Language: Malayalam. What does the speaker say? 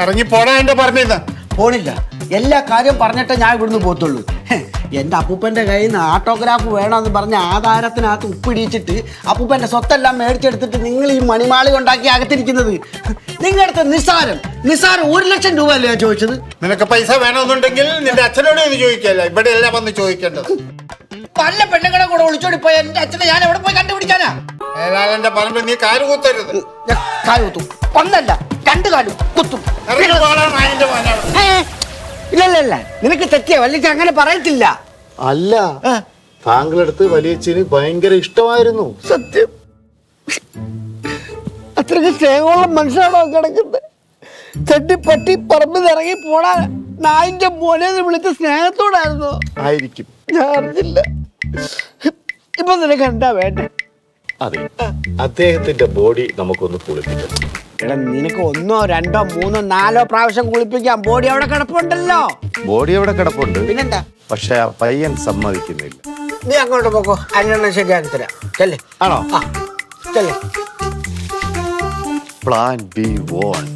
ഇറങ്ങി പോടാ എന്റെ പറഞ്ഞത്. പോണില്ല, എല്ലാ കാര്യം പറഞ്ഞിട്ടേ ഞാൻ ഇവിടുന്ന് പോത്തുള്ളൂ. എൻ്റെ അപ്പൂപ്പൻ്റെ കയ്യിൽ നിന്ന് ഓട്ടോഗ്രാഫ് വേണമെന്ന് പറഞ്ഞ് ആധാരത്തിനകത്ത് ഉപ്പിടിച്ചിട്ട് അപ്പൂപ്പൻ്റെ സ്വത്തെല്ലാം മേടിച്ചെടുത്തിട്ട് നിങ്ങൾ ഈ മണിമാളി ഉണ്ടാക്കി അകത്തിരിക്കുന്നത്. നിങ്ങളുടെ നിസ്സാരം 1,00,000 രൂപ അല്ലേ ഞാൻ ചോദിച്ചത്? നിനക്ക് പൈസ വേണമെന്നുണ്ടെങ്കിൽ നിന്റെ അച്ഛനോട് ഒന്ന് ചോദിക്കല്ല, ഇവിടെ എല്ലാം വന്ന് ചോദിക്കേണ്ടത്. പല പെണ്ണുങ്ങളെ കൂടെ ഒളിച്ചോടി പോയ എൻ്റെ അച്ഛനെ ഞാൻ എവിടെ പോയി കണ്ടുപിടിക്കാനാ? ഏലാലന്റെ പറമ്പിൽ നീ കാല് കുത്തരുത്. ഞാൻ കാല് കുത്തും, ഒന്നല്ല 2 കാലും കുത്തും. ഇറങ്ങി പോടാ നായിന്റെ മോനെ. ഇല്ല, നിനക്ക് തെറ്റിയ വലിയ അങ്ങനെ പറയത്തില്ല. അല്ല, താങ്കളടുത്ത് വലിയച്ഛന് ഭയങ്കര ഇഷ്ടമായിരുന്നു. സത്യം, അത്രയ്ക്ക് സ്നേഹമുള്ള മനുഷ്യനാണോ കിടക്കുന്നത്? ചെട്ടിപ്പട്ടി പറമ്പിൽ ഇറങ്ങി പോടാ നായിന്റെ മോനെ വിളിച്ച സ്നേഹത്തോടായിരുന്നു. ആയിരിക്കും, ഞാൻ അറിഞ്ഞില്ല. ഇപ്പൊ നിനക്ക് എന്താ വേണ്ടേ? അതെ, അദ്ദേഹത്തിന്റെ ബോഡി നമുക്കൊന്ന് കുളിപ്പിക്കണം. എടാ, നിനക്ക് 1, 2, 3, 4 പ്രാവശ്യം കുളിപ്പിക്കാം. ബോഡി അവിടെ കിടപ്പുണ്ടല്ലോ. ബോഡി അവിടെ കിടപ്പുണ്ട്, പിന്നെന്താ? പക്ഷെ ആ പയ്യൻ സമ്മതിക്കുന്നില്ല. നീ അങ്ങോട്ട് പോക്കോ, അതിനെണ്ണം ശരിയാക്കി തരാം. ചെല്ലേ. ആണോ? ചെല്ലേ. Plan B1.